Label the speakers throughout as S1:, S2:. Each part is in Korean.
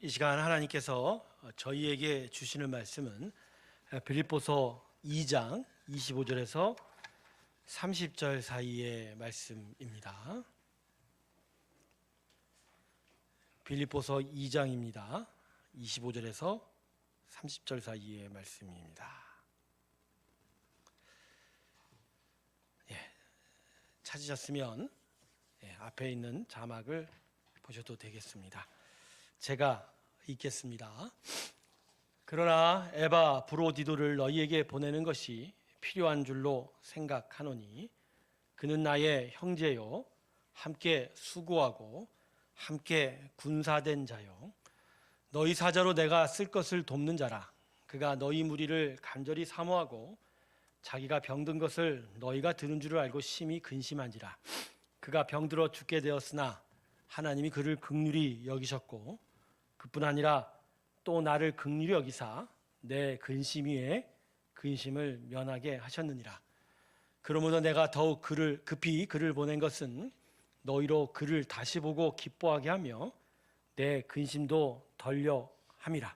S1: 이 시간 하나님께서 저희에게 주시는 말씀은 빌립보서 2장 25절에서 30절 사이의 말씀입니다. 빌립보서 2장입니다. 25절에서 30절 사이의 말씀입니다. 찾으셨으면 앞에 있는 자막을 보셔도 되겠습니다. 제가 읽겠습니다. 그러나 에바브로디도를 너희에게 보내는 것이 필요한 줄로 생각하노니 그는 나의 형제요 함께 수고하고 함께 군사된 자요 너희 사자로 내가 쓸 것을 돕는 자라. 그가 너희 무리를 간절히 사모하고 자기가 병든 것을 너희가 들은 줄을 알고 심히 근심한지라. 그가 병들어 죽게 되었으나 하나님이 그를 긍휼히 여기셨고 그뿐 아니라 또 나를 긍휼히 여기사 내 근심 위에 근심을 면하게 하셨느니라. 그러므로 내가 더욱 급히 그를 보낸 것은 너희로 그를 다시 보고 기뻐하게 하며 내 근심도 덜려 함이라.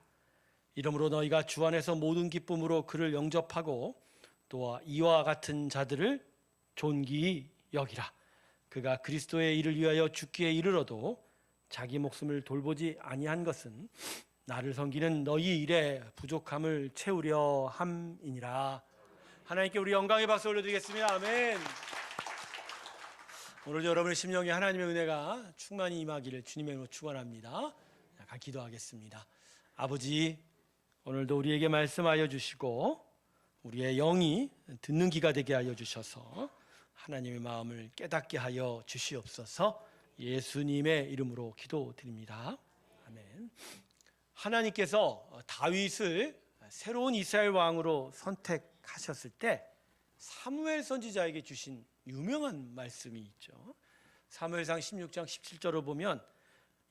S1: 이러므로 너희가 주 안에서 모든 기쁨으로 그를 영접하고 또 이와 같은 자들을 존귀히 여기라. 그가 그리스도의 일을 위하여 죽기에 이르러도 자기 목숨을 돌보지 아니한 것은 나를 섬기는 너희 일에 부족함을 채우려 함이니라. 하나님께 우리 영광의 박수 올려드리겠습니다. 아멘. 오늘도 여러분의 심령에 하나님의 은혜가 충만히 임하기를 주님의 이름으로 축원합니다. 잠깐 기도하겠습니다. 아버지, 오늘도 우리에게 말씀하여 주시고 우리의 영이 듣는 귀가 되게 하여 주셔서 하나님의 마음을 깨닫게 하여 주시옵소서. 예수님의 이름으로 기도드립니다. 아멘. 하나님께서 다윗을 새로운 이스라엘 왕으로 선택하셨을 때 사무엘 선지자에게 주신 유명한 말씀이 있죠. 사무엘상 16장 17절을 보면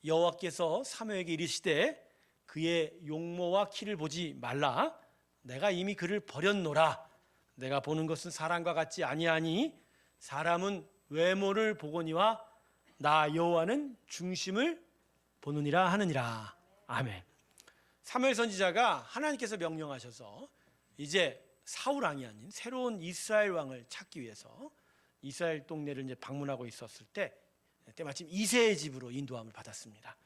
S1: 여호와께서 사무엘에게 이르시되 그의 용모와 키를 보지 말라. 내가 이미 그를 버렸노라. 내가 보는 것은 사람과 같지 아니하니 사람은 외모를 보거니와 나 여호와는 중심을 보느니라 하느니라. 아멘. 사무엘 선지자가 하나님께서 명령하셔서 이제 사울 왕이 아닌 새로운 이스라엘 왕을 찾기 위해서 이스라엘 동네를 이제 방문하고 있었을 때 때마침 이새의 집으로 인도함을 받았습니다.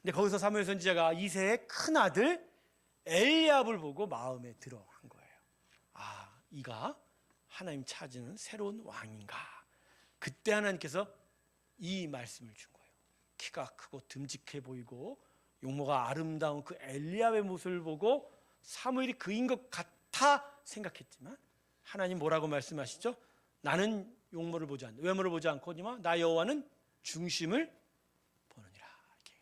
S1: 근데 거기서 사무엘 선지자가 이새의 큰 아들 엘리압을 보고 마음에 들어한 거예요. 아, 이가 하나님 찾는 새로운 왕인가? 그때 하나님께서 이 말씀을 준 거예요. 키가 크고 듬직해 보이고 용모가 아름다운 그 엘리압의 모습을 보고 사무엘이 그인 것 같아 생각했지만 하나님 뭐라고 말씀하시죠? 나는 용모를 보지 않고 외모를 보지 않거니와 나 여호와는 중심을 보느니라. 이렇게.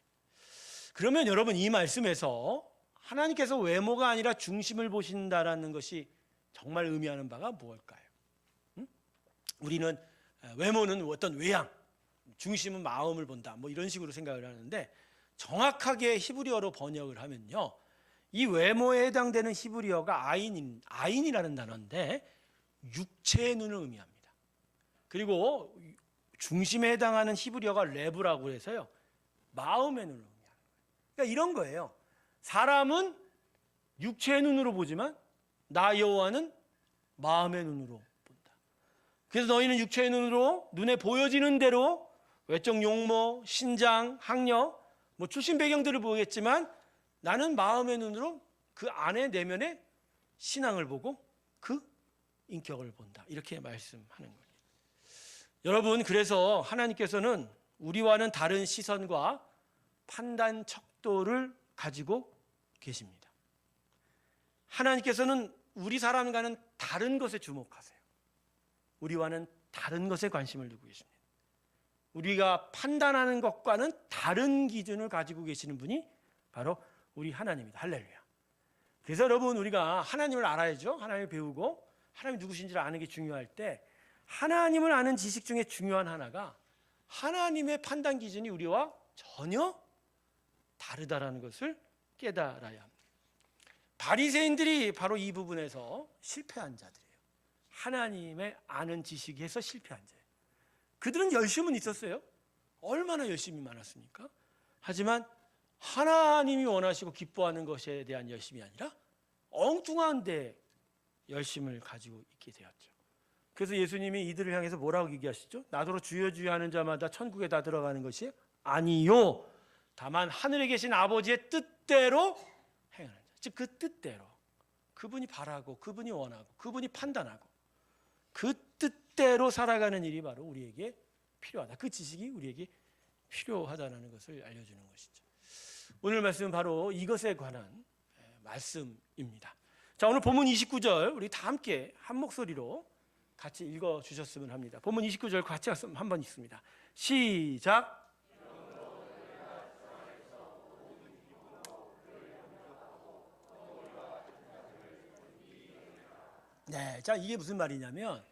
S1: 그러면 여러분 이 말씀에서 하나님께서 외모가 아니라 중심을 보신다라는 것이 정말 의미하는 바가 무엇일까요? 우리는 외모는 어떤 외양, 중심은 마음을 본다, 뭐 이런 식으로 생각을 하는데 정확하게 히브리어로 번역을 하면요, 이 외모에 해당되는 히브리어가 아인이라는 단어인데 육체의 눈을 의미합니다. 그리고 중심에 해당하는 히브리어가 레브라고 해서요, 마음의 눈을 의미하는 거예요. 그러니까 이런 거예요. 사람은 육체의 눈으로 보지만 나 여호와는 마음의 눈으로 본다. 그래서 너희는 육체의 눈으로 눈에 보여지는 대로 외적 용모, 신장, 학력, 뭐 출신 배경들을 보겠지만 나는 마음의 눈으로 그 안에 내면의 신앙을 보고 그 인격을 본다. 이렇게 말씀하는 거예요. 여러분, 그래서 하나님께서는 우리와는 다른 시선과 판단 척도를 가지고 계십니다. 하나님께서는 우리 사람과는 다른 것에 주목하세요. 우리와는 다른 것에 관심을 두고 계십니다. 우리가 판단하는 것과는 다른 기준을 가지고 계시는 분이 바로 우리 하나님입니다. 할렐루야. 그래서 여러분, 우리가 하나님을 알아야죠. 하나님을 배우고 하나님이 누구신지를 아는 게 중요할 때 하나님을 아는 지식 중에 중요한 하나가 하나님의 판단 기준이 우리와 전혀 다르다라는 것을 깨달아야 합니다. 바리새인들이 바로 이 부분에서 실패한 자들이에요. 하나님의 아는 지식에서 실패한 자예요. 그들은 열심은 있었어요. 얼마나 열심이 많았습니까? 하지만 하나님이 원하시고 기뻐하는 것에 대한 열심이 아니라 엉뚱한 데 열심을 가지고 있게 되었죠. 그래서 예수님이 이들을 향해서 뭐라고 얘기하시죠? 나더러 주여 주여 하는 자마다 천국에 다 들어가는 것이 아니요, 다만 하늘에 계신 아버지의 뜻대로 행하는 자. 즉 그 뜻대로, 그분이 바라고 그분이 원하고 그분이 판단하고 그 뜻대로 살아가는 일이 바로 우리에게 필요하다. 그 지식이 우리에게 필요하다는 것을 알려주는 것이죠. 오늘 말씀은 바로 이것에 관한 말씀입니다. 자, 오늘 본문 29절 우리 다 함께 한 목소리로 같이 읽어주셨으면 합니다. 본문 29절 같이 한번 읽습니다. 시작. 네, 자, 이게 무슨 말이냐면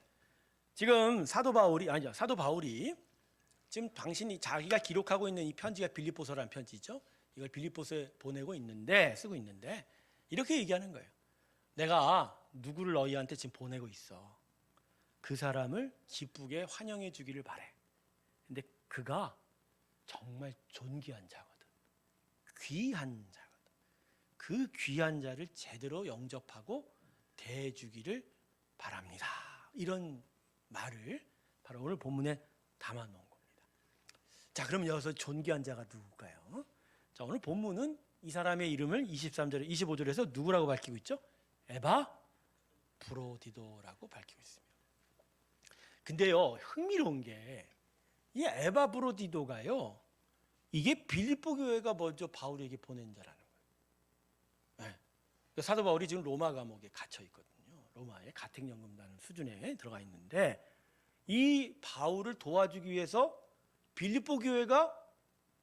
S1: 지금 사도 바울이 지금 당신이 자기가 기록하고 있는 이 편지가 빌립보서라는 편지죠. 이걸 빌립보서에 쓰고 있는데 이렇게 얘기하는 거예요. 내가 누구를 너희한테 지금 보내고 있어. 그 사람을 기쁘게 환영해 주기를 바래. 근데 그가 정말 존귀한 자거든. 귀한 자거든. 그 귀한 자를 제대로 영접하고 대해주기를 바랍니다. 이런 말을 바로 오늘 본문에 담아 놓은 겁니다. 자, 그럼 여기서 존귀한 자가 누굴까요? 자, 오늘 본문은 이 사람의 이름을 23절에 25절에서 누구라고 밝히고 있죠? 에바 브로디도라고 밝히고 있습니다. 근데요, 흥미로운 게 이 에바 브로디도가요, 이게 빌립보 교회가 먼저 바울에게 보낸 자라는 거예요. 네. 사도 바울이 지금 로마 감옥에 갇혀 있거든요. 로마의 가택연금이라는 수준에 들어가 있는데 이 바울을 도와주기 위해서 빌립보 교회가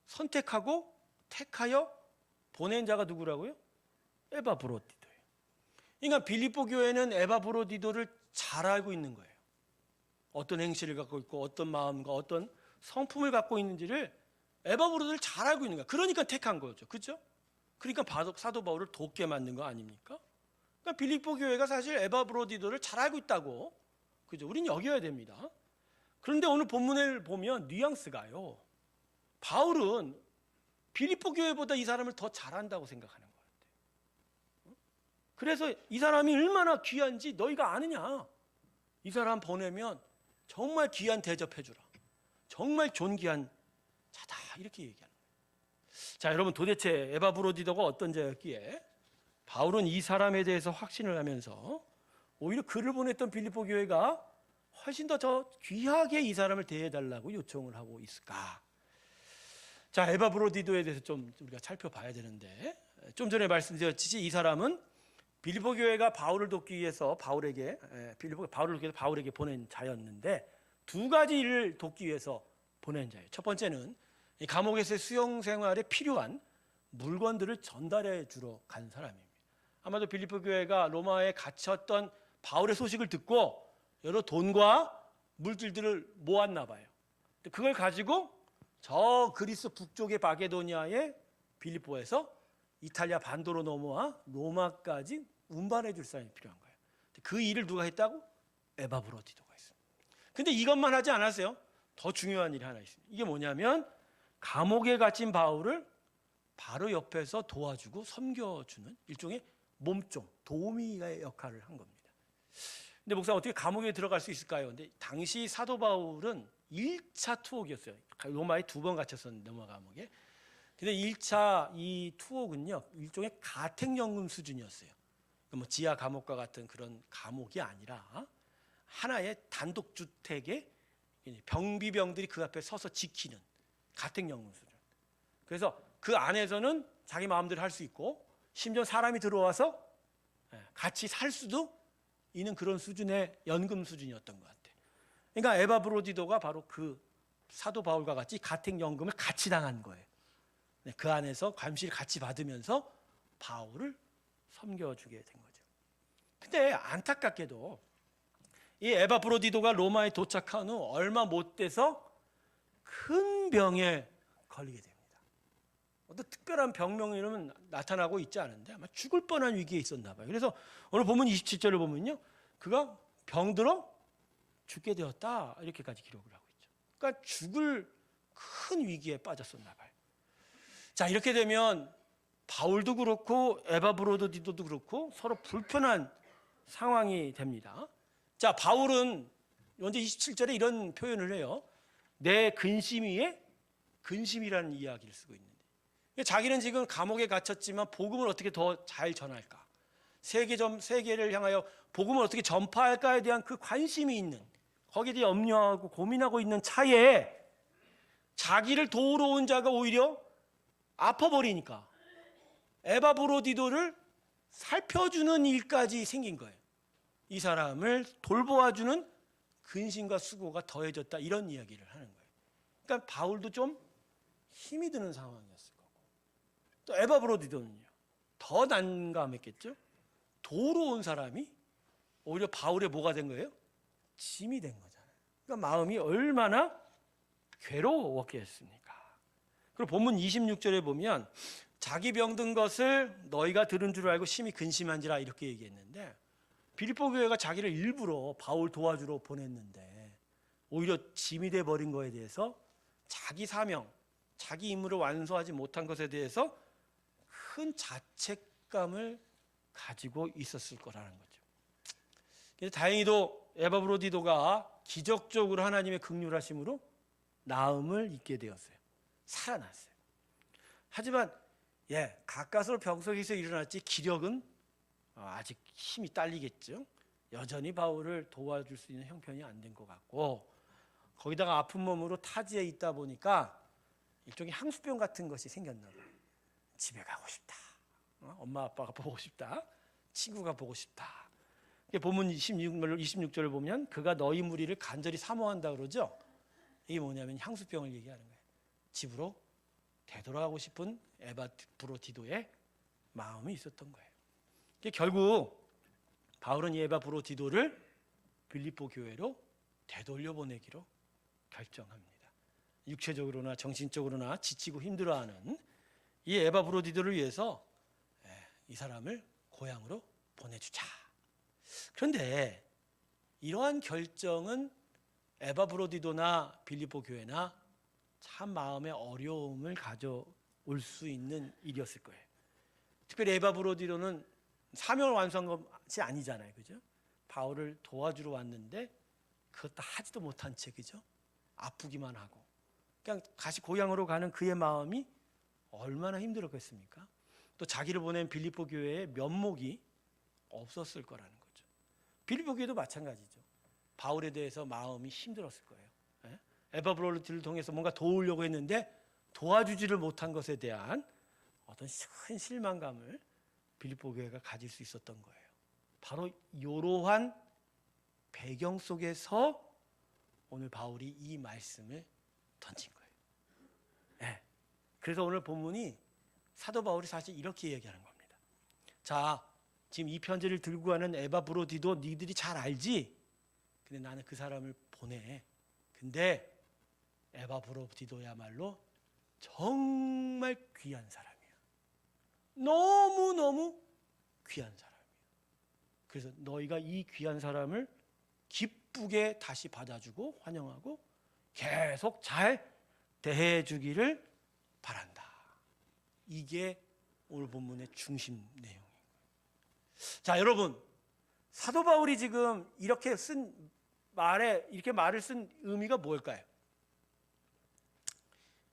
S1: 선택하고 택하여 보낸 자가 누구라고요? 에바 브로디도예요. 그러니까 빌립보 교회는 에바 브로디도를 잘 알고 있는 거예요. 어떤 행실을 갖고 있고 어떤 마음과 어떤 성품을 갖고 있는지를 에바 브로디도를 잘 알고 있는 거예요. 그러니까 택한 거죠. 그렇죠? 그러니까 사도 바울을 돕게 만든 거 아닙니까? 그러니까 빌립보 교회가 사실 에바 브로디도를 잘 알고 있다고, 그죠? 우린 여겨야 됩니다. 그런데 오늘 본문을 보면 뉘앙스가요, 바울은 빌립보 교회보다 이 사람을 더 잘한다고 생각하는 것 같아요. 그래서 이 사람이 얼마나 귀한지 너희가 아느냐? 이 사람 보내면 정말 귀한 대접해주라. 정말 존귀한 자다. 이렇게 얘기하는 거예요. 자, 여러분, 도대체 에바 브로디도가 어떤 자였기에 바울은 이 사람에 대해서 확신을 하면서 오히려 그를 보냈던 빌립보 교회가 훨씬 더 귀하게 이 사람을 대해달라고 요청을 하고 있을까? 자, 에바 브로디도에 대해서 좀 우리가 살펴봐야 되는데, 좀 전에 말씀드렸듯이 이 사람은 빌립보 교회가 바울을 돕기 위해서 바울에게 보낸 자였는데 두 가지 일을 돕기 위해서 보낸 자예요. 첫 번째는 이 감옥에서의 수용 생활에 필요한 물건들을 전달해 주러 간 사람입니다. 아마도 빌립보 교회가 로마에 갇혔던 바울의 소식을 듣고 여러 돈과 물질들을 모았나 봐요. 그걸 가지고 저 그리스 북쪽의 마게도니아의 빌립보에서 이탈리아 반도로 넘어와 로마까지 운반해 줄 사람이 필요한 거예요. 그 일을 누가 했다고? 에바 브로디도가 했습니다. 근데 이것만 하지 않았어요. 더 중요한 일이 하나 있습니다. 이게 뭐냐면 감옥에 갇힌 바울을 바로 옆에서 도와주고 섬겨주는 일종의 몸종, 도우미의 역할을 한 겁니다. 근데 목사님, 어떻게 감옥에 들어갈 수 있을까요? 근데 당시 사도 바울은 1차 투옥이었어요. 로마에 2번 갇혔었는데, 로마 감옥에. 근데 1차 이 투옥은요, 일종의 가택연금 수준이었어요. 뭐 지하 감옥과 같은 그런 감옥이 아니라 하나의 단독주택에 병비병들이 그 앞에 서서 지키는 가택연금 수준. 그래서 그 안에서는 자기 마음대로 할 수 있고, 심지어 사람이 들어와서 같이 살 수도 있는 그런 수준의 연금 수준이었던 것 같아요. 그러니까 에바 브로디도가 바로 그 사도 바울과 같이 가택연금을 같이 당한 거예요. 그 안에서 감시를 같이 받으면서 바울을 섬겨주게 된 거죠. 근데 안타깝게도 이 에바 브로디도가 로마에 도착한 후 얼마 못 돼서 큰 병에 걸리게 됩니다. 어떤 특별한 병명이름은 나타나고 있지 않은데 아마 죽을 뻔한 위기에 있었나 봐요. 그래서 오늘 본문 27절을 보면요, 그가 병들어 죽게 되었다, 이렇게까지 기록을 하고 있죠. 그러니까 죽을 큰 위기에 빠졌었나 봐요. 자, 이렇게 되면 바울도 그렇고 에바브로디도도 그렇고 서로 불편한 상황이 됩니다. 자, 바울은 먼저 27절에 이런 표현을 해요. 내 근심 위에 근심이라는 이야기를 쓰고 있는데, 자기는 지금 감옥에 갇혔지만 복음을 어떻게 더 잘 전할까, 세계를 향하여 복음을 어떻게 전파할까에 대한 그 관심이 있는, 거기에 대해 염려하고 고민하고 있는 차에 자기를 도우러 온 자가 오히려 아파버리니까 에바브로디도를 살펴주는 일까지 생긴 거예요. 이 사람을 돌보아주는 근심과 수고가 더해졌다, 이런 이야기를 하는 거예요. 그러니까 바울도 좀 힘이 드는 상황이었을 거고, 또 에바브로디도는요 더 난감했겠죠. 도우러 온 사람이 오히려 바울의 뭐가 된 거예요? 짐이 된 거잖아요. 그러니까 마음이 얼마나 괴로웠겠습니까? 그리고 본문 26절에 보면 자기 병든 것을 너희가 들은 줄 알고 심히 근심한지라 이렇게 얘기했는데, 빌립보 교회가 자기를 일부러 바울 도와주러 보냈는데 오히려 짐이 돼 버린 거에 대해서 자기 사명, 자기 임무를 완수하지 못한 것에 대해서 큰 자책감을 가지고 있었을 거라는 거죠. 그래서 다행히도 에바브로디도가 기적적으로 하나님의 긍휼하심으로 나음을 입게 되었어요. 살아났어요. 하지만 가까스로 병석에서 일어났지 기력은 아직 힘이 딸리겠죠. 여전히 바울을 도와줄 수 있는 형편이 안 된 것 같고, 거기다가 아픈 몸으로 타지에 있다 보니까 일종의 향수병 같은 것이 생겼나 봐요. 집에 가고 싶다, 엄마 아빠가 보고 싶다, 친구가 보고 싶다. 본문 26절을 보면 그가 너희 무리를 간절히 사모한다 그러죠. 이게 뭐냐면 향수병을 얘기하는 거예요. 집으로 되돌아가고 싶은 에바브로디도의 마음이 있었던 거예요. 결국 바울은 이 에바브로디도를 빌립보 교회로 되돌려 보내기로 결정합니다. 육체적으로나 정신적으로나 지치고 힘들어하는 이 에바브로디도를 위해서 이 사람을 고향으로 보내주자. 그런데 이러한 결정은 에바브로디도나 빌립보 교회나 참 마음의 어려움을 가져올 수 있는 일이었을 거예요. 특별히 에바브로디도는 사명을 완수한 것이 아니잖아요, 그죠? 바울을 도와주러 왔는데 그것도 하지도 못한 채, 그죠? 아프기만 하고 그냥 다시 고향으로 가는 그의 마음이 얼마나 힘들었겠습니까? 또 자기를 보낸 빌립보 교회의 면목이 없었을 거라는 거죠. 빌립보 교회도 마찬가지죠. 바울에 대해서 마음이 힘들었을 거예요. 에바브로디도를 통해서 뭔가 도우려고 했는데 도와주지를 못한 것에 대한 어떤 큰 실망감을 빌립보 교회가 가질 수 있었던 거예요. 바로 이러한 배경 속에서 오늘 바울이 이 말씀을 던진 거예요. 그래서 오늘 본문이 사도 바울이 사실 이렇게 얘기하는 겁니다. 자, 지금 이 편지를 들고 가는 에바브로디도 니들이 잘 알지? 근데 나는 그 사람을 보내. 근데 에바브로디도야말로 정말 귀한 사람이야. 너무너무 귀한 사람이야. 그래서 너희가 이 귀한 사람을 기쁘게 다시 받아주고 환영하고 계속 잘 대해주기를 바란다. 이게 오늘 본문의 중심 내용인 거예요. 자, 여러분, 사도 바울이 지금 이렇게 말을 쓴 의미가 뭘까요?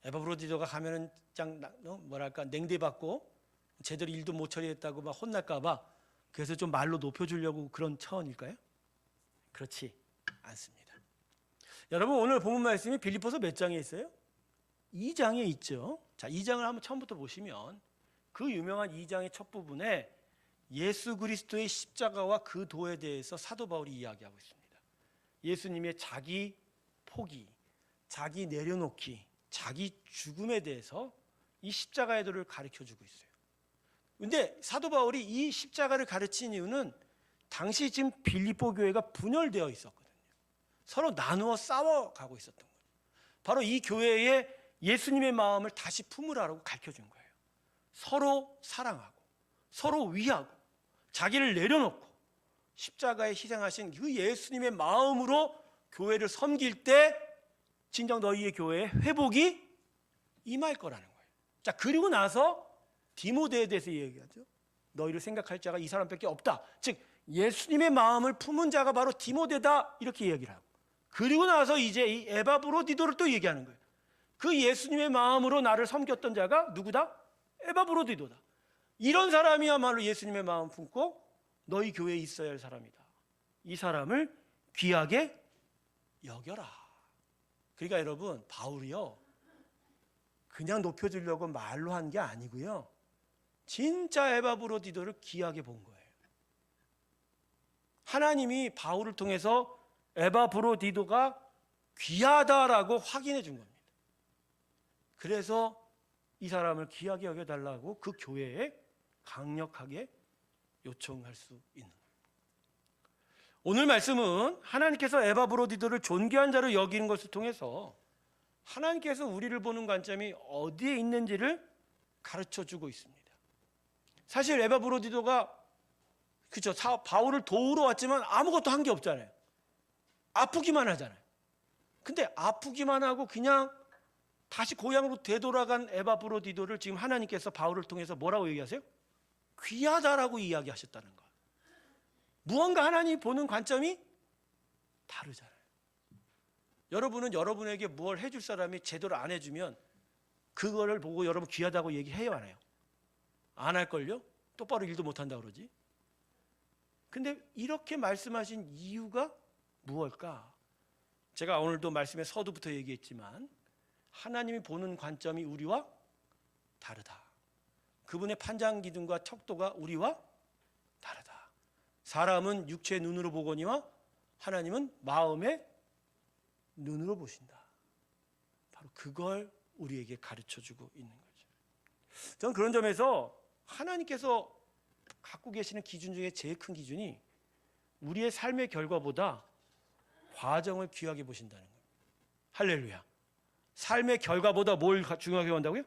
S1: 에바브로디도가 가면은 냉대받고 제대로 일도 못 처리했다고 막 혼날까봐 그래서 좀 말로 높여주려고 그런 차원일까요? 그렇지 않습니다. 여러분, 오늘 본문 말씀이 빌립보서 몇 장에 있어요? 2장에 있죠. 자, 2장을 한번 처음부터 보시면 그 유명한 2장의 첫 부분에 예수 그리스도의 십자가와 그 도에 대해서 사도 바울이 이야기하고 있습니다. 예수님의 자기 포기, 자기 내려놓기, 자기 죽음에 대해서 이 십자가의 도를 가르쳐주고 있어요. 그런데 사도 바울이 이 십자가를 가르친 이유는 당시 지금 빌립보 교회가 분열되어 있었거든요. 서로 나누어 싸워가고 있었던 거예요. 바로 이 교회에 예수님의 마음을 다시 품으라고 가르쳐준 거예요. 서로 사랑하고 서로 위하고 자기를 내려놓고 십자가에 희생하신 그 예수님의 마음으로 교회를 섬길 때 진정 너희의 교회에 회복이 임할 거라는 거예요. 자, 그리고 나서 디모데에 대해서 얘기하죠. 너희를 생각할 자가 이 사람밖에 없다. 즉 예수님의 마음을 품은 자가 바로 디모데다, 이렇게 얘기를 하고, 그리고 나서 이제 이 에바브로디도를 또 얘기하는 거예요. 그 예수님의 마음으로 나를 섬겼던 자가 누구다? 에바브로디도다. 이런 사람이야말로 예수님의 마음 품고 너희 교회에 있어야 할 사람이다. 이 사람을 귀하게 여겨라. 그러니까 여러분, 바울이요 그냥 높여주려고 말로 한 게 아니고요, 진짜 에바브로디도를 귀하게 본 거예요. 하나님이 바울을 통해서 에바브로디도가 귀하다라고 확인해 준 겁니다. 그래서 이 사람을 귀하게 여겨달라고 그 교회에 강력하게 요청할 수 있는 거예요. 오늘 말씀은 하나님께서 에바브로디도를 존귀한 자로 여기는 것을 통해서 하나님께서 우리를 보는 관점이 어디에 있는지를 가르쳐주고 있습니다. 사실 에바브로디도가 그죠, 바울을 도우러 왔지만 아무것도 한 게 없잖아요. 아프기만 하잖아요. 근데 아프기만 하고 그냥 다시 고향으로 되돌아간 에바브로디도를 지금 하나님께서 바울을 통해서 뭐라고 얘기하세요? 귀하다라고 이야기하셨다는 거. 무언가 하나님이 보는 관점이 다르잖아요. 여러분은 여러분에게 뭘 해줄 사람이 제대로 안 해주면 그거를 보고 여러분 귀하다고 얘기해요, 안 해요? 안 할걸요? 똑바로 일도 못한다 그러지. 근데 이렇게 말씀하신 이유가 무엇일까? 제가 오늘도 말씀의 서두부터 얘기했지만 하나님이 보는 관점이 우리와 다르다. 그분의 판단 기준과 척도가 우리와 다르다. 사람은 육체의 눈으로 보거니와 하나님은 마음의 눈으로 보신다. 바로 그걸 우리에게 가르쳐주고 있는 거죠. 저는 그런 점에서 하나님께서 갖고 계시는 기준 중에 제일 큰 기준이 우리의 삶의 결과보다 과정을 귀하게 보신다는 거예요. 할렐루야. 삶의 결과보다 뭘 중요하게 본다고요?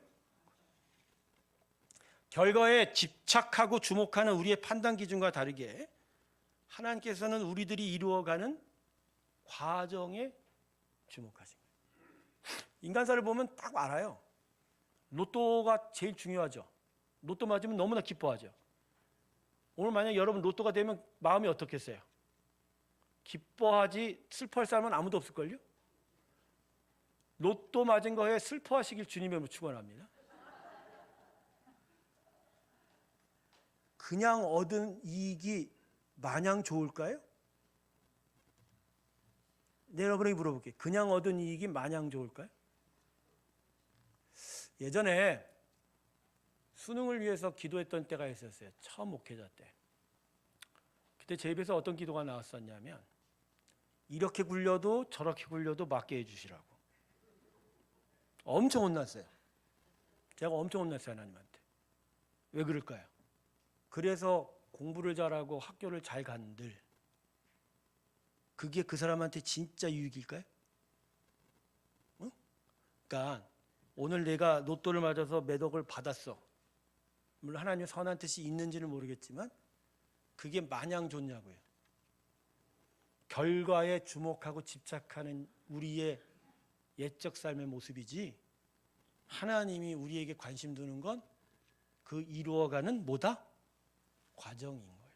S1: 결과에 집착하고 주목하는 우리의 판단 기준과 다르게 하나님께서는 우리들이 이루어가는 과정에 주목하신 거예요. 인간사를 보면 딱 알아요. 로또가 제일 중요하죠. 로또 맞으면 너무나 기뻐하죠. 오늘 만약 여러분 로또가 되면 마음이 어떻겠어요? 기뻐하지 슬퍼할 사람은 아무도 없을걸요? 로또 맞은 거에 슬퍼하시길 주님의 축원합니다. 그냥 얻은 이익이 마냥 좋을까요? 여러분에게 물어볼게요. 그냥 얻은 이익이 마냥 좋을까요? 예전에 수능을 위해서 기도했던 때가 있었어요. 처음 목회자 때. 그때 제 입에서 어떤 기도가 나왔었냐면 이렇게 굴려도 저렇게 굴려도 맞게 해주시라고. 엄청 혼났어요. 제가 엄청 혼났어요, 하나님한테. 왜 그럴까요? 그래서 공부를 잘하고 학교를 잘 간들 그게 그 사람한테 진짜 유익일까요? 응? 그러니까 오늘 내가 로또를 맞아서 몇 억을 받았어. 물론 하나님의 선한 뜻이 있는지는 모르겠지만 그게 마냥 좋냐고요. 결과에 주목하고 집착하는 우리의 옛적 삶의 모습이지, 하나님이 우리에게 관심 두는 건 그 이루어가는 뭐다? 과정인 거예요.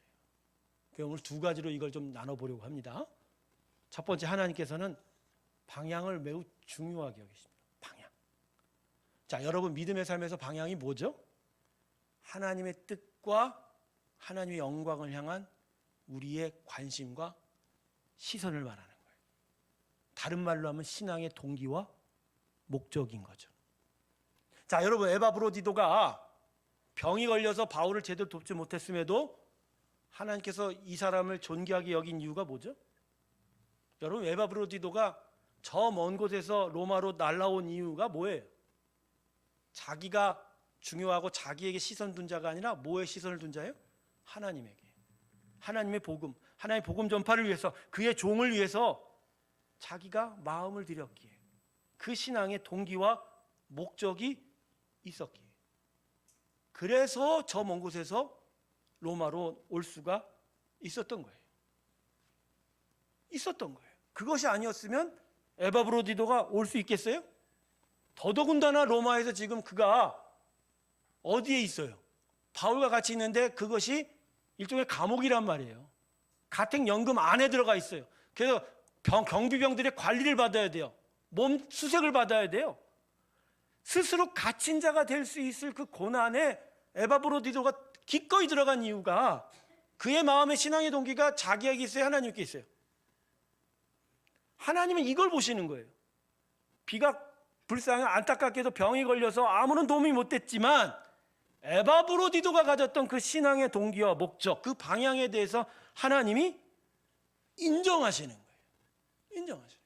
S1: 그래서 오늘 두 가지로 이걸 좀 나눠보려고 합니다. 첫 번째, 하나님께서는 방향을 매우 중요하게 여기십니다. 방향. 자, 여러분 믿음의 삶에서 방향이 뭐죠? 하나님의 뜻과 하나님의 영광을 향한 우리의 관심과 시선을 말하는 거예요. 다른 말로 하면 신앙의 동기와 목적인 거죠. 자, 여러분 에바브로디도가 병이 걸려서 바울을 제대로 돕지 못했음에도 하나님께서 이 사람을 존귀하게 여긴 이유가 뭐죠? 여러분 에바브로디도가 저 먼 곳에서 로마로 날아온 이유가 뭐예요? 자기가 중요하고 자기에게 시선 둔 자가 아니라 뭐에 시선을 둔 자예요? 하나님에게. 하나님의 복음, 하나님의 복음 전파를 위해서, 그의 종을 위해서 자기가 마음을 들였기에, 그 신앙의 동기와 목적이 있었기에, 그래서 저 먼 곳에서 로마로 올 수가 있었던 거예요. 있었던 거예요. 그것이 아니었으면 에바브로디도가 올 수 있겠어요? 더더군다나 로마에서 지금 그가 어디에 있어요? 바울과 같이 있는데 그것이 일종의 감옥이란 말이에요. 가택연금 안에 들어가 있어요. 그래서 경비병들의 관리를 받아야 돼요. 몸 수색을 받아야 돼요. 스스로 갇힌 자가 될 수 있을 그 고난에 에바브로디도가 기꺼이 들어간 이유가 그의 마음의 신앙의 동기가 자기에게 있어요? 하나님께 있어요? 하나님은 이걸 보시는 거예요. 비가 불쌍해 안타깝게도 병이 걸려서 아무런 도움이 못 됐지만 에바브로디도가 가졌던 그 신앙의 동기와 목적, 그 방향에 대해서 하나님이 인정하시는 거예요. 인정하시는 거예요.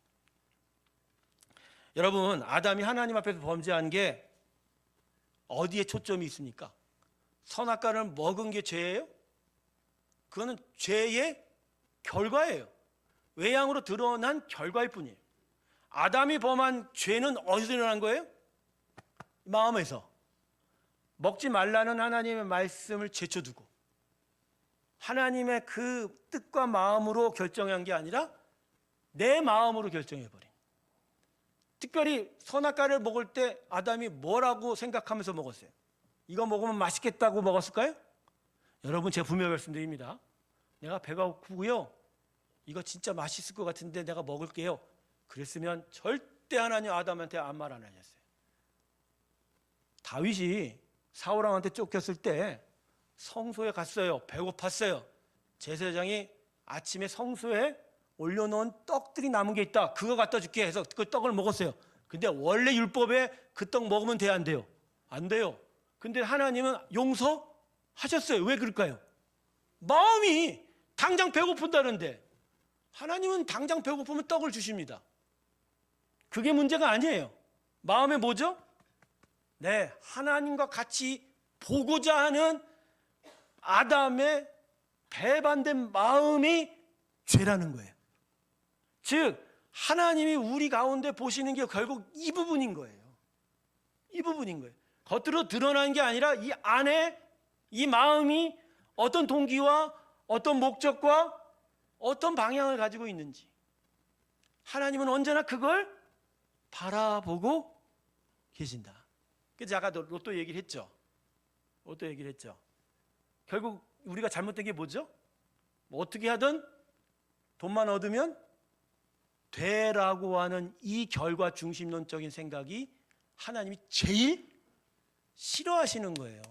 S1: 여러분, 아담이 하나님 앞에서 범죄한 게 어디에 초점이 있습니까? 선악과를 먹은 게 죄예요? 그거는 죄의 결과예요. 외양으로 드러난 결과일 뿐이에요. 아담이 범한 죄는 어디서 일어난 거예요? 마음에서. 먹지 말라는 하나님의 말씀을 제쳐두고 하나님의 그 뜻과 마음으로 결정한 게 아니라 내 마음으로 결정해버린. 특별히 선악과를 먹을 때 아담이 뭐라고 생각하면서 먹었어요? 이거 먹으면 맛있겠다고 먹었을까요? 여러분, 제가 분명히 말씀드립니다. 내가 배가 고프고요, 이거 진짜 맛있을 것 같은데 내가 먹을게요. 그랬으면 절대 하나님 아담한테 아무 말 안 하셨어요. 다윗이 사울왕한테 쫓겼을 때 성소에 갔어요. 배고팠어요. 제사장이 아침에 성소에 올려놓은 떡들이 남은 게 있다. 그거 갖다 줄게 해서 그 떡을 먹었어요. 근데 원래 율법에 그 떡 먹으면 돼요, 안 돼요? 안 돼요. 근데 하나님은 용서하셨어요. 왜 그럴까요? 마음이 당장 배고픈다는데 하나님은 당장 배고프면 떡을 주십니다. 그게 문제가 아니에요. 마음에 뭐죠? 네, 하나님과 같이 보고자 하는 아담의 배반된 마음이 죄라는 거예요. 즉 하나님이 우리 가운데 보시는 게 결국 이 부분인 거예요. 이 부분인 거예요. 겉으로 드러난 게 아니라 이 안에 이 마음이 어떤 동기와 어떤 목적과 어떤 방향을 가지고 있는지 하나님은 언제나 그걸 바라보고 계신다. 그래서 아까 로또 얘기를 했죠. 로또 얘기를 했죠. 결국 우리가 잘못된 게 뭐죠? 뭐 어떻게 하든 돈만 얻으면 되라고 하는 이 결과 중심론적인 생각이 하나님이 제일 싫어하시는 거예요.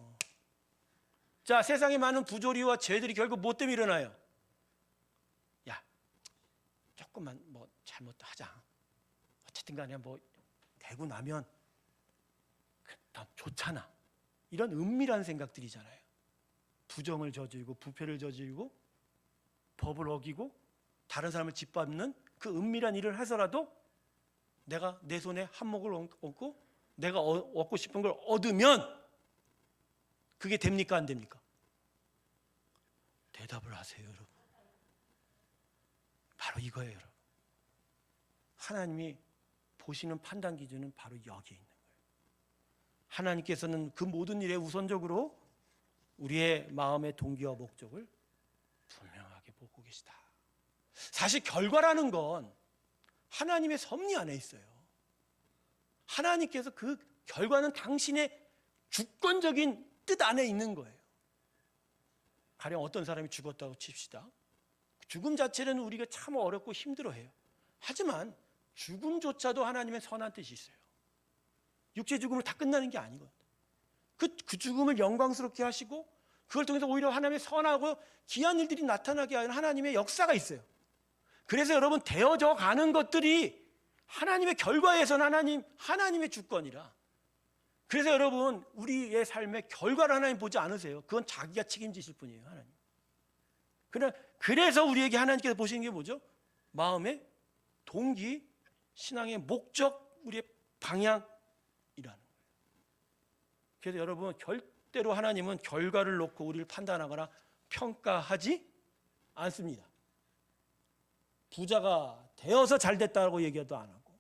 S1: 자, 세상에 많은 부조리와 죄들이 결국 뭐 때문에 일어나요? 야, 조금만 뭐 잘못하자. 어쨌든 간에 뭐 되고 나면 다 좋잖아. 이런 은밀한 생각들이잖아요. 부정을 저지르고 부패를 저지르고 법을 어기고 다른 사람을 짓밟는 그 은밀한 일을 해서라도 내가 내 손에 한몫을 얻고 내가 얻고 싶은 걸 얻으면 그게 됩니까, 안 됩니까? 대답을 하세요, 여러분. 바로 이거예요, 여러분. 하나님이 보시는 판단 기준은 바로 여기에 있는 거예요. 하나님께서는 그 모든 일에 우선적으로 우리의 마음의 동기와 목적을 분명하게 보고 계시다. 사실 결과라는 건 하나님의 섭리 안에 있어요. 하나님께서 그 결과는 당신의 주권적인 뜻 안에 있는 거예요. 가령 어떤 사람이 죽었다고 칩시다. 죽음 자체는 우리가 참 어렵고 힘들어해요. 하지만 죽음조차도 하나님의 선한 뜻이 있어요. 육체 죽음으로 다 끝나는 게 아니거든요. 그 죽음을 영광스럽게 하시고 그걸 통해서 오히려 하나님의 선하고 귀한 일들이 나타나게 하는 하나님의 역사가 있어요. 그래서 여러분, 되어져 가는 것들이 하나님의 결과에서는 하나님의 주권이라. 그래서 여러분, 우리의 삶의 결과를 하나님 보지 않으세요. 그건 자기가 책임지실 뿐이에요, 하나님. 그래서 우리에게 하나님께서 보시는 게 뭐죠? 마음의 동기, 신앙의 목적, 우리의 방향이라는 거예요. 그래서 여러분, 절대로 하나님은 결과를 놓고 우리를 판단하거나 평가하지 않습니다. 부자가 되어서 잘 됐다고 얘기도 안 하고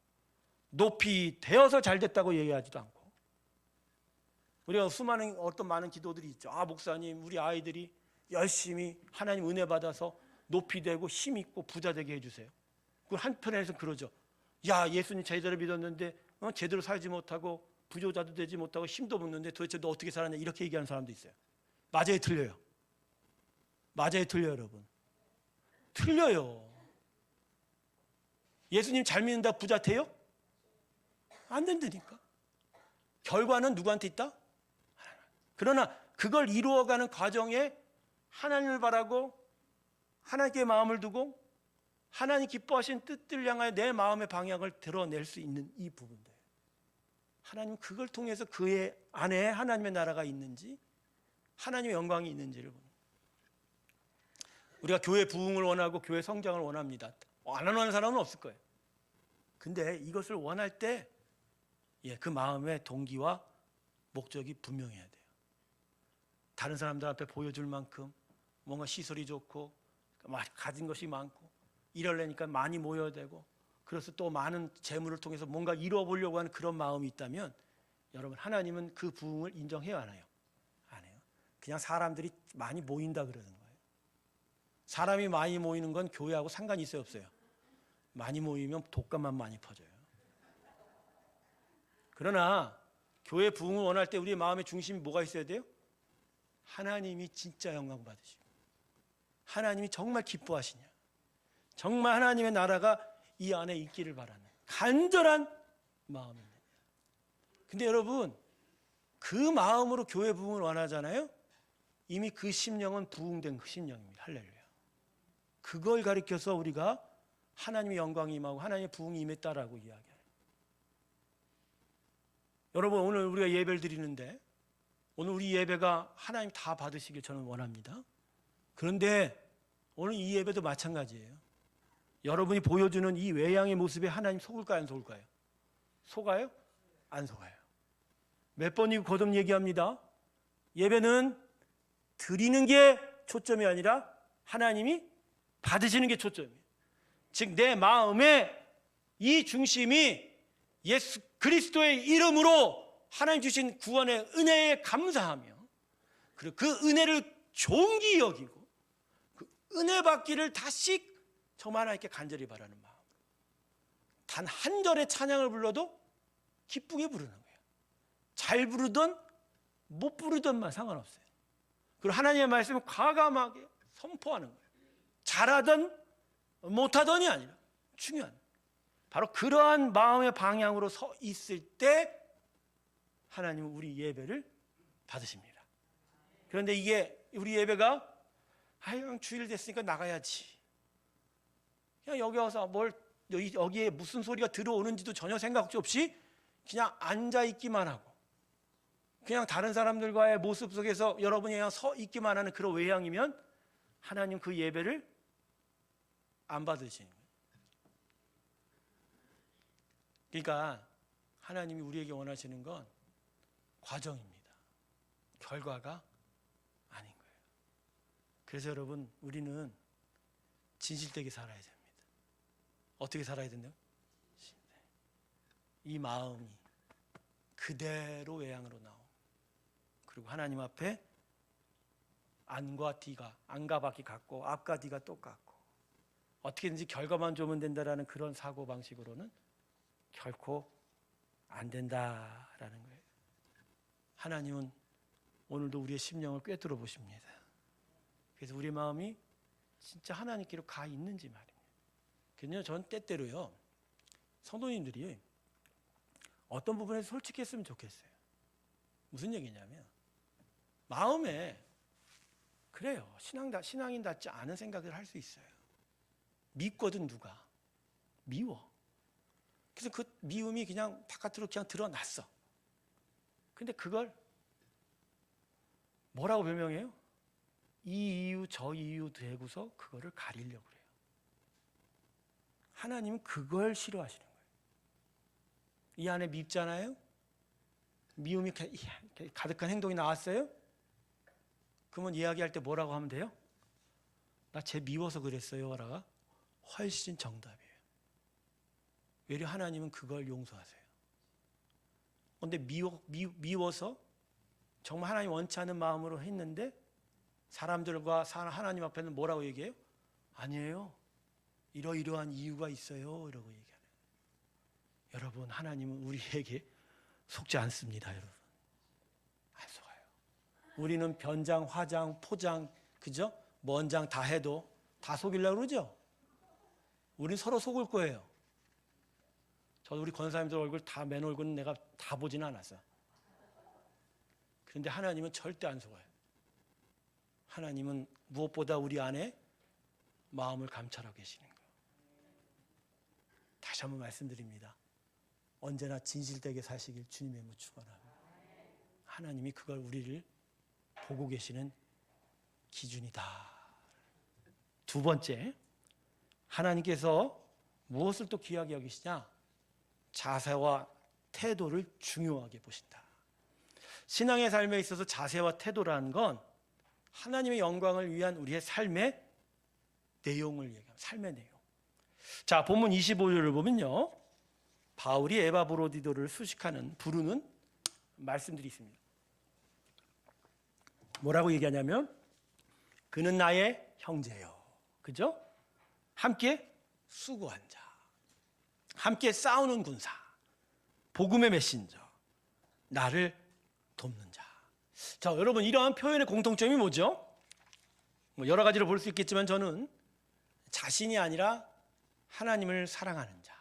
S1: 높이 되어서 잘 됐다고 얘기하지도 않고 우리가 어떤 많은 기도들이 있죠. 목사님, 우리 아이들이 열심히 하나님 은혜 받아서 높이 되고 힘 있고 부자 되게 해주세요. 그걸 한편에서 그러죠. 야, 예수님 제대로 믿었는데 제대로 살지 못하고 부조자도 되지 못하고 힘도 없는데 도대체 너 어떻게 살았냐 이렇게 얘기하는 사람도 있어요. 맞아요, 틀려요? 맞아요, 틀려요, 여러분? 틀려요. 예수님 잘 믿는다 부자 돼요? 안 된다니까. 결과는 누구한테 있다? 그러나 그걸 이루어가는 과정에 하나님을 바라고 하나님께 마음을 두고 하나님 기뻐하신 뜻을 향하여 내 마음의 방향을 드러낼 수 있는 이 부분들, 하나님 그걸 통해서 그의 안에 하나님의 나라가 있는지 하나님의 영광이 있는지를 보는 거예요. 우리가 교회 부흥을 원하고 교회 성장을 원합니다. 안 원하는 사람은 없을 거예요. 근데 이것을 원할 때 그 마음의 동기와 목적이 분명해야 돼요. 다른 사람들 앞에 보여줄 만큼 뭔가 시설이 좋고 가진 것이 많고 이러려니까 많이 모여야 되고, 그래서 또 많은 재물을 통해서 뭔가 이루어보려고 하는 그런 마음이 있다면 여러분, 하나님은 그 부흥을 인정해요, 안 해요? 안 해요. 그냥 사람들이 많이 모인다 그러는 거예요. 사람이 많이 모이는 건 교회하고 상관이 있어요, 없어요? 많이 모이면 독감만 많이 퍼져요. 그러나 교회 부흥을 원할 때 우리의 마음의 중심이 뭐가 있어야 돼요? 하나님이 진짜 영광 받으시고 하나님이 정말 기뻐하시냐, 정말 하나님의 나라가 이 안에 있기를 바라는 간절한 마음입니다. 근데 여러분, 그 마음으로 교회 부흥을 원하잖아요. 이미 그 심령은 부흥된 그 심령입니다. 할렐루야. 그걸 가리켜서 우리가 하나님의 영광이 임하고 하나님의 부흥이 임했다라고 이야기해요. 여러분, 오늘 우리가 예배를 드리는데 오늘 우리 예배가 하나님 다 받으시길 저는 원합니다. 그런데 오늘 이 예배도 마찬가지예요. 여러분이 보여주는 이 외양의 모습에 하나님 속을까요, 안 속을까요? 속아요? 안 속아요. 몇 번이고 거듭 얘기합니다. 예배는 드리는 게 초점이 아니라 하나님이 받으시는 게 초점이에요. 즉 내 마음의 이 중심이 예수 그리스도의 이름으로 하나님 주신 구원의 은혜에 감사하며, 그리고 그 은혜를 존귀 여기고 그 은혜 받기를 다시 정말 하나님께 간절히 바라는 마음, 단 한 절의 찬양을 불러도 기쁘게 부르는 거예요. 잘 부르든 못 부르든만 상관없어요. 그리고 하나님의 말씀을 과감하게 선포하는 거예요. 잘하든 못하든이 아니라 중요한, 바로 그러한 마음의 방향으로 서 있을 때 하나님은 우리 예배를 받으십니다. 그런데 이게 우리 예배가 그냥 주일 됐으니까 나가야지, 그냥 여기 와서 여기에 무슨 소리가 들어오는지도 전혀 생각 없이 그냥 앉아있기만 하고 그냥 다른 사람들과의 모습 속에서 여러분이 그냥 서 있기만 하는 그런 외향이면 하나님 그 예배를 안 받으시는 거예요. 그러니까 하나님이 우리에게 원하시는 건 과정입니다. 결과가 아닌 거예요. 그래서 여러분, 우리는 진실되게 살아야 됩니다. 어떻게 살아야 된다고? 이 마음이 그대로 외양으로 나오고, 그리고 하나님 앞에 안과 뒤가, 안과 밖이 같고 앞과 뒤가 똑같고 어떻게든지 결과만 좋으면 된다라는 그런 사고방식으로는 결코 안 된다라는 거예요. 하나님은 오늘도 우리의 심령을 꿰뚫어 보십니다. 그래서 우리 마음이 진짜 하나님께로 가 있는지 말입니다. 그냥 전 때때로요, 성도님들이 어떤 부분에서 솔직했으면 좋겠어요. 무슨 얘기냐면, 마음에 그래요, 신앙인답지 않은 생각을 할 수 있어요. 믿거든 누가 미워. 그래서 그 미움이 그냥 바깥으로 그냥 드러났어. 근데 그걸 뭐라고 변명해요? 이 이유 저 이유 대고서 그거를 가리려고 그래요. 하나님은 그걸 싫어하시는 거예요. 이 안에 밉잖아요. 미움이 가득한 행동이 나왔어요. 그러면 이야기할 때 뭐라고 하면 돼요? 나 쟤 미워서 그랬어요 라가 훨씬 정답이에요. 외려 하나님은 그걸 용서하세요. 그런데 미워서 정말 하나님 원치 않는 마음으로 했는데 사람들과 하나님 앞에는 뭐라고 얘기해요? 아니에요, 이러이러한 이유가 있어요 이러고 얘기하는. 여러분, 하나님은 우리에게 속지 않습니다, 여러분. 안 속아요. 우리는 변장, 화장, 포장, 그죠? 먼장 다 해도 다 속이려고 그러죠? 우린 서로 속을 거예요. 저도 우리 권사님들 얼굴 다 맨 얼굴은 내가 다 보지는 않았어요. 그런데 하나님은 절대 안 속아요. 하나님은 무엇보다 우리 안에 마음을 감찰하고 계시는 거예요. 다시 한번 말씀드립니다. 언제나 진실되게 사시길 주님의 이름으로 축원합니다. 하나님이 그걸 우리를 보고 계시는 기준이다. 두 번째, 하나님께서 무엇을 또 귀하게 여기시냐? 자세와 태도를 중요하게 보신다. 신앙의 삶에 있어서 자세와 태도라는 건 하나님의 영광을 위한 우리의 삶의 내용을 얘기합니다. 삶의 내용. 자, 본문 25절을 보면요, 바울이 에바브로디도를 부르는 말씀들이 있습니다. 뭐라고 얘기하냐면, 그는 나의 형제요, 그죠? 함께 수고한 자, 함께 싸우는 군사, 복음의 메신저, 나를 돕는 자. 자, 여러분, 이러한 표현의 공통점이 뭐죠? 여러 가지로 볼 수 있겠지만 저는 자신이 아니라 하나님을 사랑하는 자,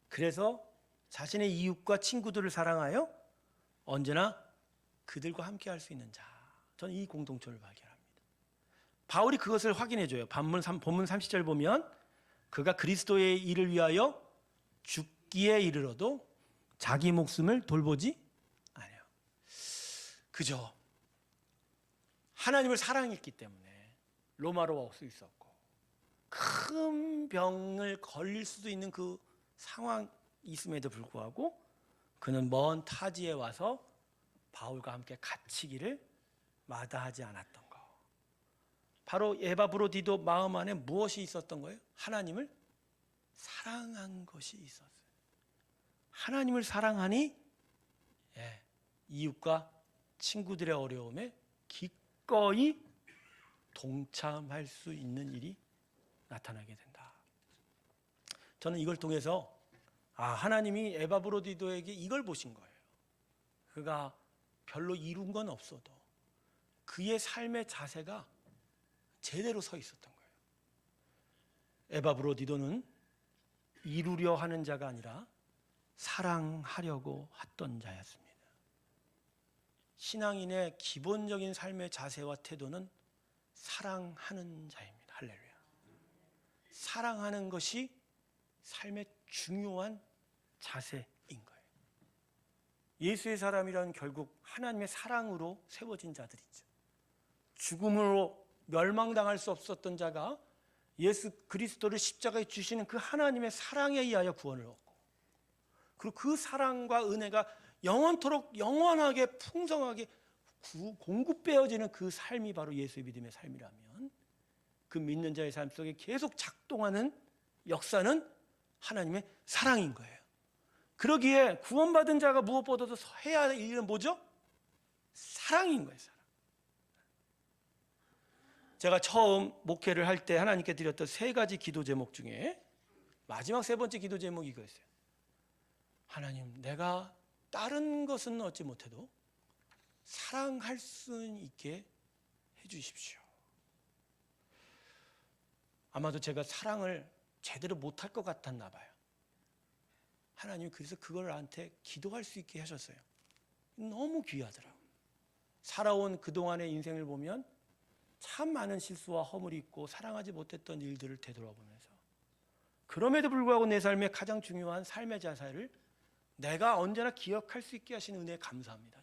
S1: 그래서 자신의 이웃과 친구들을 사랑하여 언제나 그들과 함께 할 수 있는 자, 저는 이 공통점을 발견합니다. 바울이 그것을 확인해줘요. 본문 30절 보면, 그가 그리스도의 일을 위하여 죽기에 이르러도 자기 목숨을 돌보지 않아요. 그죠? 하나님을 사랑했기 때문에 로마로 올 수 있었고, 큰 병을 걸릴 수도 있는 그 상황이 있음에도 불구하고 그는 먼 타지에 와서 바울과 함께 갇히기를 마다하지 않았던 거. 바로 에바브로디도 마음 안에 무엇이 있었던 거예요? 하나님을 사랑한 것이 있었어요. 하나님을 사랑하니 이웃과 친구들의 어려움에 기꺼이 동참할 수 있는 일이 나타나게 된다. 저는 이걸 통해서 하나님이 에바브로디도에게 이걸 보신 거예요. 그가 별로 이룬 건 없어도 그의 삶의 자세가 제대로 서 있었던 거예요. 에바브로디도는 이루려 하는 자가 아니라 사랑하려고 했던 자였습니다. 신앙인의 기본적인 삶의 자세와 태도는 사랑하는 자입니다. 할렐루야. 사랑하는 것이 삶의 중요한 자세인 거예요. 예수의 사람이란 결국 하나님의 사랑으로 세워진 자들이죠. 죽음으로 멸망당할 수 없었던 자가 예수 그리스도를 십자가에 주시는 그 하나님의 사랑에 의하여 구원을 얻고, 그리고 그 사랑과 은혜가 영원토록 영원하게 풍성하게 공급되어지는 그 삶이 바로 예수의 믿음의 삶이라면, 그 믿는 자의 삶 속에 계속 작동하는 역사는 하나님의 사랑인 거예요. 그러기에 구원받은 자가 무엇보다도 해야 할 일은 뭐죠? 사랑인 거예요. 사랑. 제가 처음 목회를 할 때 하나님께 드렸던 3가지 기도 제목 중에 마지막 3번째 기도 제목이 이거였어요. 하나님, 내가 다른 것은 얻지 못해도 사랑할 수 있게 해주십시오. 아마도 제가 사랑을 제대로 못할 것 같았나 봐요. 하나님이 그래서 그걸 나한테 기도할 수 있게 하셨어요. 너무 귀하더라고요. 살아온 그동안의 인생을 보면 참 많은 실수와 허물이 있고 사랑하지 못했던 일들을 되돌아보면서, 그럼에도 불구하고 내 삶의 가장 중요한 삶의 자세를 내가 언제나 기억할 수 있게 하시는 은혜에 감사합니다.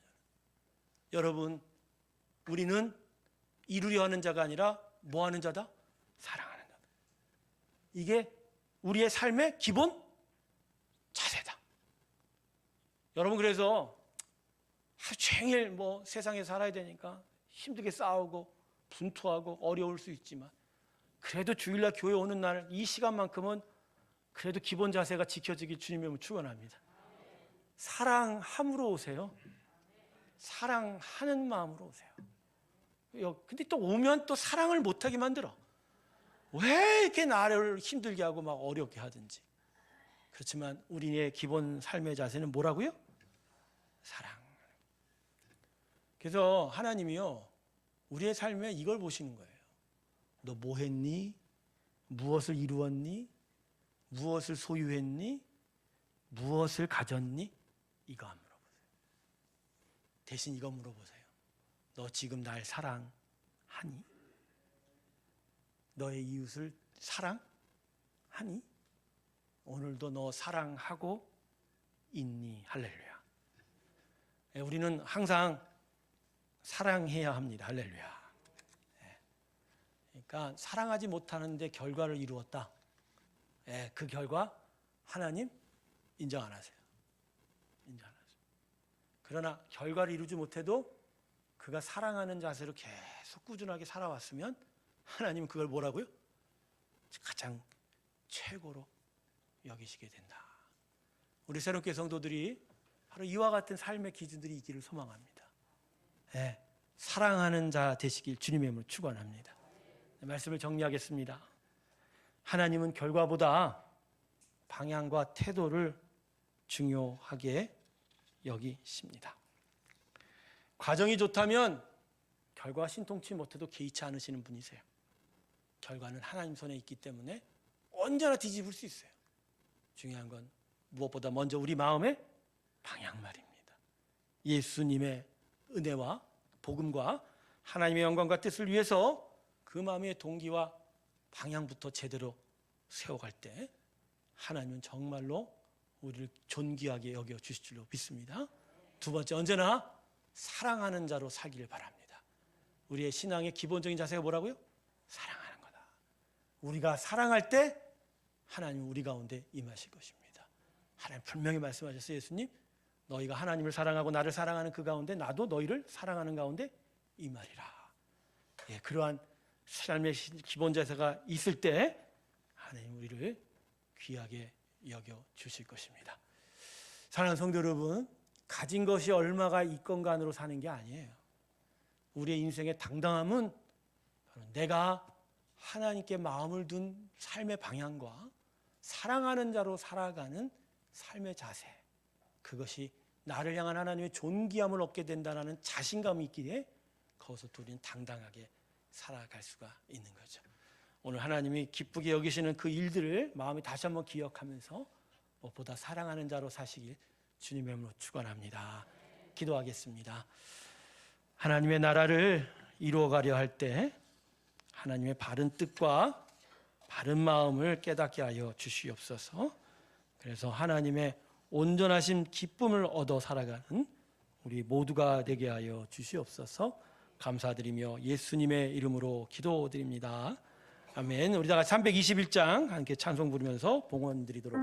S1: 여러분, 우리는 이루려 하는 자가 아니라 뭐 하는 자다? 사랑하는 자다. 이게 우리의 삶의 기본 자세다. 여러분, 그래서 하루 종일 세상에 살아야 되니까 힘들게 싸우고 분투하고 어려울 수 있지만, 그래도 주일날 교회 오는 날 이 시간만큼은 그래도 기본 자세가 지켜지길 주님의 이름으로 축원합니다. 사랑함으로 오세요. 사랑하는 마음으로 오세요. 근데 또 오면 또 사랑을 못하게 만들어. 왜 이렇게 나를 힘들게 하고 막 어렵게 하든지. 그렇지만 우리의 기본 삶의 자세는 뭐라고요? 그래서 하나님이요, 우리의 삶에 이걸 보시는 거예요. 너 뭐 했니? 무엇을 이루었니? 무엇을 소유했니? 무엇을 가졌니? 이거 안 물어보세요. 대신 이거 물어보세요. 너 지금 날 사랑하니? 너의 이웃을 사랑하니? 오늘도 너 사랑하고 있니? 할렐루야. 우리는 항상 사랑해야 합니다. 할렐루야. 그러니까 사랑하지 못하는데 결과를 이루었다. 그 결과 하나님 인정 안 하세요. 인정 안 하세요. 그러나 결과를 이루지 못해도 그가 사랑하는 자세로 계속 꾸준하게 살아왔으면 하나님은 그걸 뭐라고요? 가장 최고로 여기시게 된다. 우리 새롭게 성도들이 바로 이와 같은 삶의 기준들이 있기를 소망합니다. 사랑하는 자 되시길 주님의 이름으로 축원합니다. 말씀을 정리하겠습니다. 하나님은 결과보다 방향과 태도를 중요하게 여기십니다. 과정이 좋다면 결과가 신통치 못해도 개의치 않으시는 분이세요. 결과는 하나님 손에 있기 때문에 언제나 뒤집을 수 있어요. 중요한 건 무엇보다 먼저 우리 마음의 방향 말입니다. 예수님의 은혜와 복음과 하나님의 영광과 뜻을 위해서 그 마음의 동기와 방향부터 제대로 세워갈 때 하나님은 정말로 우리를 존귀하게 여겨주실 줄로 믿습니다. 두 번째, 언제나 사랑하는 자로 살기를 바랍니다. 우리의 신앙의 기본적인 자세가 뭐라고요? 사랑하는 거다. 우리가 사랑할 때 하나님은 우리 가운데 임하실 것입니다. 하나님 분명히 말씀하셨어요. 예수님, 너희가 하나님을 사랑하고 나를 사랑하는 그 가운데 나도 너희를 사랑하는 가운데 임하리라. 그러한 삶의 기본 자세가 있을 때 하나님 우리를 귀하게 여겨주실 것입니다. 사랑하는 성도 여러분, 가진 것이 얼마가 있건간으로 사는 게 아니에요. 우리의 인생의 당당함은 바로 내가 하나님께 마음을 둔 삶의 방향과 사랑하는 자로 살아가는 삶의 자세, 그것이 나를 향한 하나님의 존귀함을 얻게 된다는 자신감이 있기에 거기서 우리는 당당하게 살아갈 수가 있는 거죠. 오늘 하나님이 기쁘게 여기시는 그 일들을 마음에 다시 한번 기억하면서 무엇보다 사랑하는 자로 사시길 주님의 이름으로 축원합니다. 기도하겠습니다. 하나님의 나라를 이루어가려 할 때 하나님의 바른 뜻과 바른 마음을 깨닫게 하여 주시옵소서. 그래서 하나님의 온전하신 기쁨을 얻어 살아가는 우리 모두가 되게 하여 주시옵소서. 감사드리며 예수님의 이름으로 기도드립니다. 아멘. 우리 다 같이 321장 함께 찬송 부르면서 봉헌 드리도록